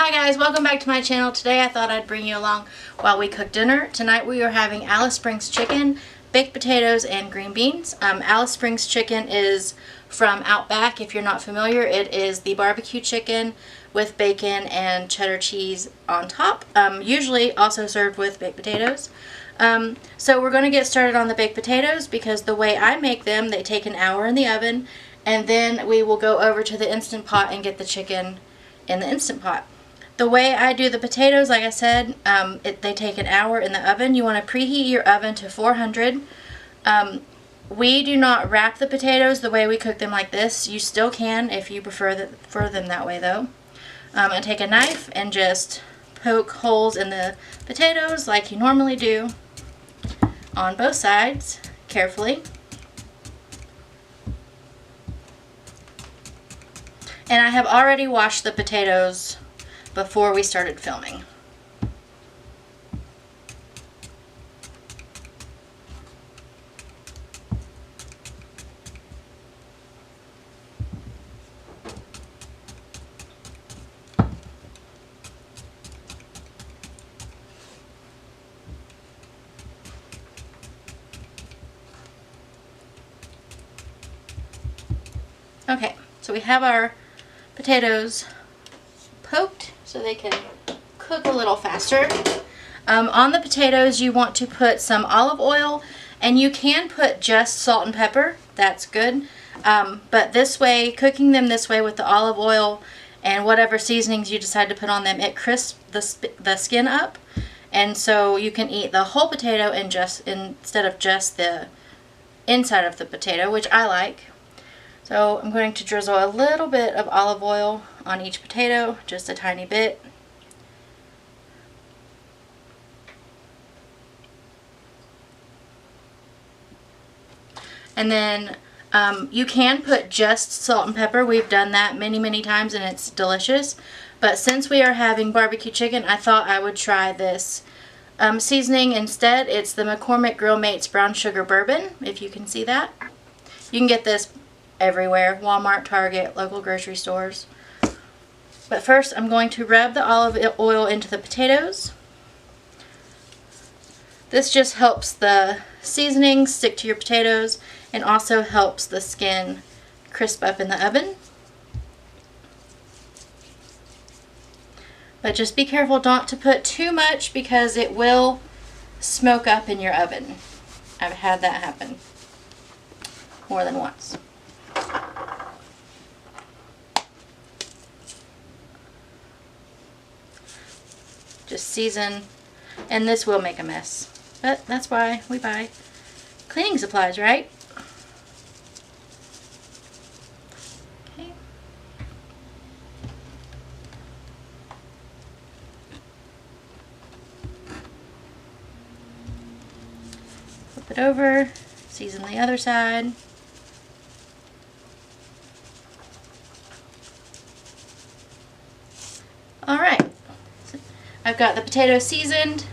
Hi guys, welcome back to my channel. Today I thought I'd bring you along while we cook dinner. Tonight we are having Alice Springs chicken, baked potatoes, and green beans. Alice Springs chicken is from Outback. If you're not familiar, it is the barbecue chicken with bacon and cheddar cheese on top, usually also served with baked potatoes. So we're going to get started on the baked potatoes because the way I make them, they take an hour in the oven, and then we will go over to the Instant Pot and get the chicken in the Instant Pot. The way I do the potatoes, like I said, they take an hour in the oven. You want to preheat your oven to 400. We do not wrap the potatoes the way we cook them like this. You still can if you prefer them that way though. And take a knife and just poke holes in the potatoes like you normally do on both sides carefully. And I have already washed the potatoes before we started filming. Okay, so we have our potatoes poked so they can cook a little faster. On the potatoes you want to put some olive oil, and you can put just salt and pepper, that's good. But this way, cooking them this way with the olive oil and whatever seasonings you decide to put on them, it crisps the skin up, and so you can eat the whole potato instead of just the inside of the potato, which I like. So I'm going to drizzle a little bit of olive oil on each potato, just a tiny bit. And then you can put just salt and pepper. We've done that many times and it's delicious. But since we are having barbecue chicken, I thought I would try this seasoning instead. It's the McCormick Grill Mates Brown Sugar Bourbon, if you can see that. You can get this everywhere, Walmart, Target, local grocery stores. But first I'm going to rub the olive oil into the potatoes. This just helps the seasoning stick to your potatoes and also helps the skin crisp up in the oven. But just be careful not to put too much because it will smoke up in your oven. I've had that happen more than once. Just season, and this will make a mess, but that's why we buy cleaning supplies, right? Okay. Flip it over, season the other side. Alright. I've got the potatoes seasoned.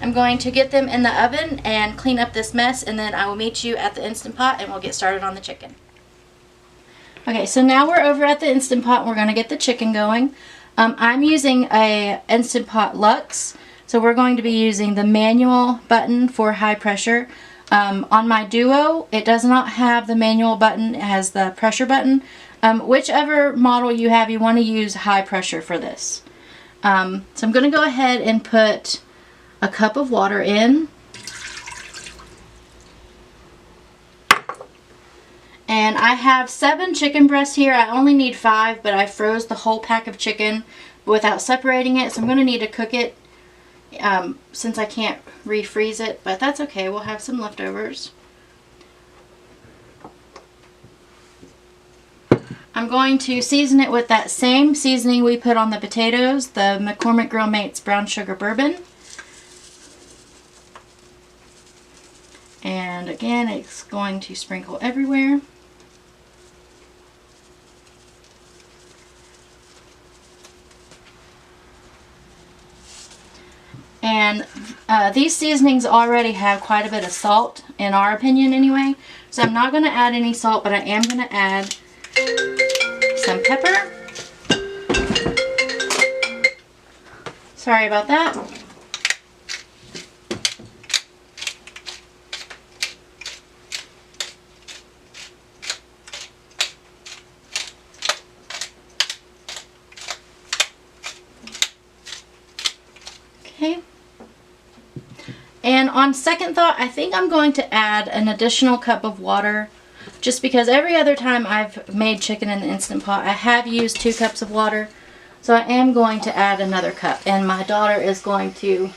I'm going to get them in the oven and clean up this mess, and then I will meet you at the Instant Pot and we'll get started on the chicken. Okay, so now we're over at the Instant Pot and we're going to get the chicken going. I'm using a Instant Pot Luxe, so we're going to be using the manual button for high pressure. On my Duo, it does not have the manual button, it has the pressure button. Whichever model you have, you want to use high pressure for this. So I'm going to go ahead and put a cup of water in. And I have 7 chicken breasts here. I only need 5, but I froze the whole pack of chicken without separating it. So I'm going to need to cook it since I can't refreeze it, but that's okay. We'll have some leftovers. I'm going to season it with that same seasoning we put on the potatoes, the McCormick Grill Mates Brown Sugar Bourbon. And again, it's going to sprinkle everywhere. And these seasonings already have quite a bit of salt, in our opinion anyway. So I'm not going to add any salt, but I am going to add some pepper Sorry about that. Okay. And on second thought, I think I'm going to add an additional cup of water, just because every other time I've made chicken in the Instant Pot, I have used 2 cups of water. So I am going to add another cup, and my daughter is going to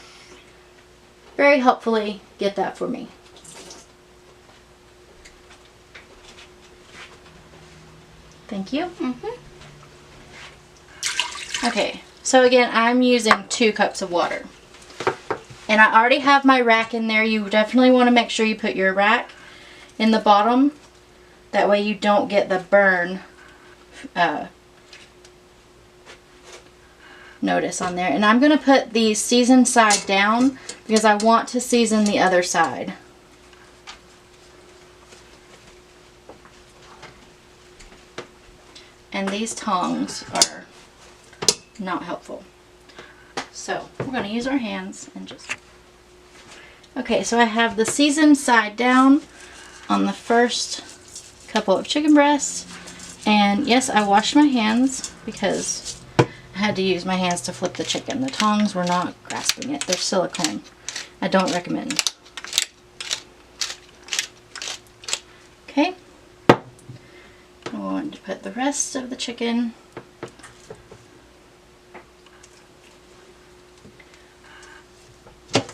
very helpfully get that for me. Thank you. Okay, so again, I'm using 2 cups of water. And I already have my rack in there. You definitely want to make sure you put your rack in the bottom. That way you don't get the burn notice on there. And I'm going to put the seasoned side down because I want to season the other side. And these tongs are not helpful. So we're going to use our hands and just... Okay, so I have the seasoned side down on the first couple of chicken breasts. And yes, I washed my hands because I had to use my hands to flip the chicken. The tongs were not grasping it. They're silicone. I don't recommend. Okay. I want to put the rest of the chicken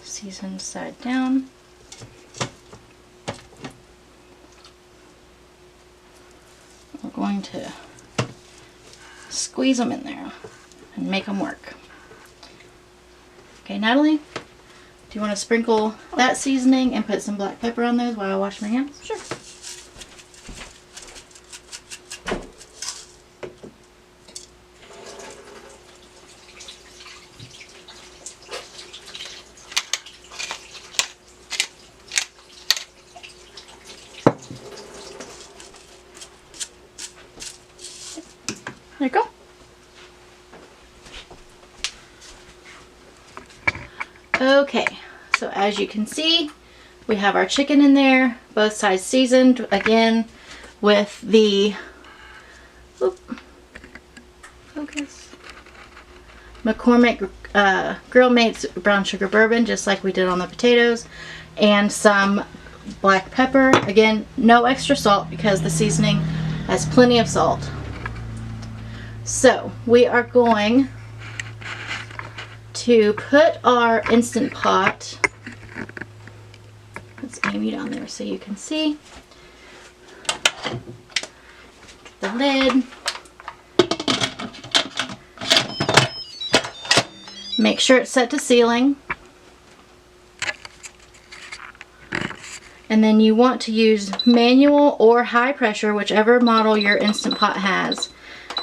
seasoned side down. We're going to squeeze them in there and make them work. Okay, Natalie, do you want to sprinkle that seasoning and put some black pepper on those while I wash my hands? Sure. There you go. Okay, so as you can see, we have our chicken in there, both sides seasoned, again, with the McCormick Grill Mates brown sugar bourbon, just like we did on the potatoes, and some black pepper. Again, no extra salt because the seasoning has plenty of salt. So we are going to put our Instant Pot, let's aim you down there so you can see, the lid, make sure it's set to sealing, and then you want to use manual or high pressure, whichever model your Instant Pot has.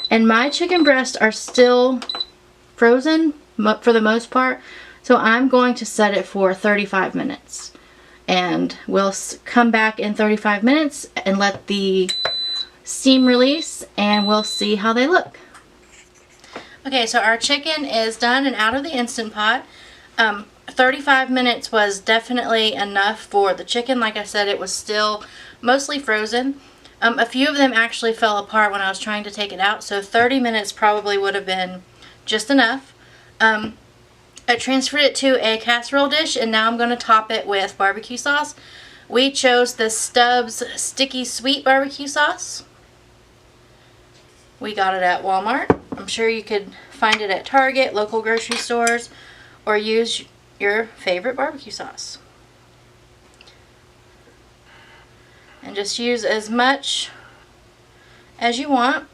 And my chicken breasts are still frozen for the most part, so I'm going to set it for 35 minutes. And we'll come back in 35 minutes and let the steam release, and we'll see how they look. Okay, so our chicken is done and out of the Instant Pot. 35 minutes was definitely enough for the chicken. Like I said, it was still mostly frozen. A few of them actually fell apart when I was trying to take it out, so 30 minutes probably would have been just enough. I transferred it to a casserole dish, and now I'm going to top it with barbecue sauce. We chose the Stubbs Sticky Sweet Barbecue Sauce. We got it at Walmart. I'm sure you could find it at Target, local grocery stores, or use your favorite barbecue sauce. And just use as much as you want.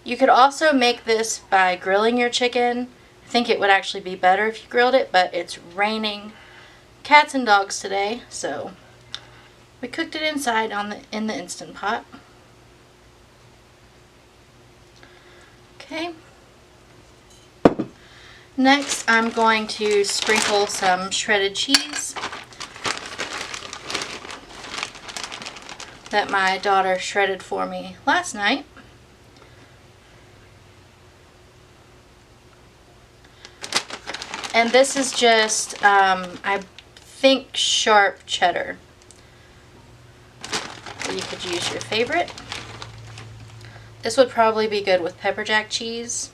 You could also make this by grilling your chicken. I think it would actually be better if you grilled it, but it's raining cats and dogs today, so we cooked it inside in the Instant Pot. Okay. Next, I'm going to sprinkle some shredded cheese that my daughter shredded for me last night. And this is just, I think, sharp cheddar. You could use your favorite. This would probably be good with pepper jack cheese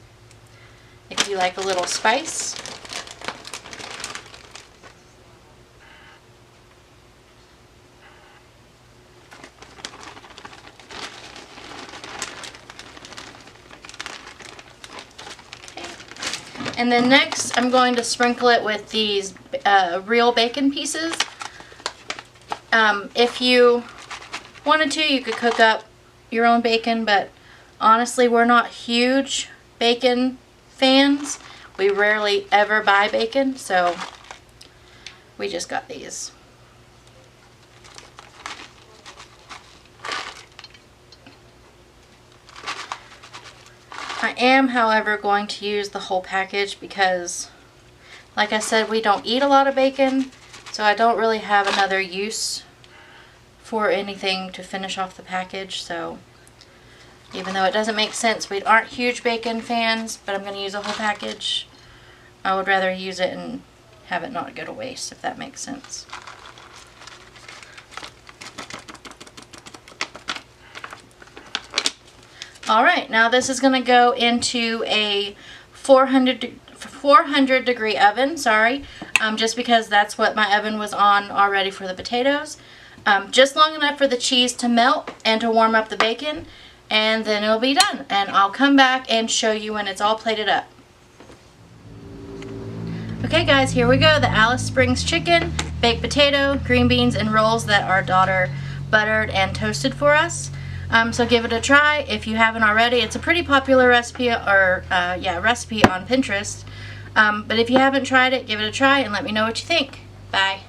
if you like a little spice. And then next, I'm going to sprinkle it with these real bacon pieces. If you wanted to, you could cook up your own bacon, but honestly, we're not huge bacon fans. We rarely ever buy bacon, so we just got these. I am, however, going to use the whole package because, like I said, we don't eat a lot of bacon, so I don't really have another use for anything to finish off the package. So even though it doesn't make sense, we aren't huge bacon fans, but I'm going to use a whole package. I would rather use it and have it not go to waste, if that makes sense. Alright, now this is going to go into a 400 degree oven, just because that's what my oven was on already for the potatoes. Just long enough for the cheese to melt and to warm up the bacon, and then it'll be done. And I'll come back and show you when it's all plated up. Okay guys, here we go. The Alice Springs chicken, baked potato, green beans, and rolls that our daughter buttered and toasted for us. So give it a try if you haven't already. It's a pretty popular recipe, recipe on Pinterest. But if you haven't tried it, give it a try and let me know what you think. Bye.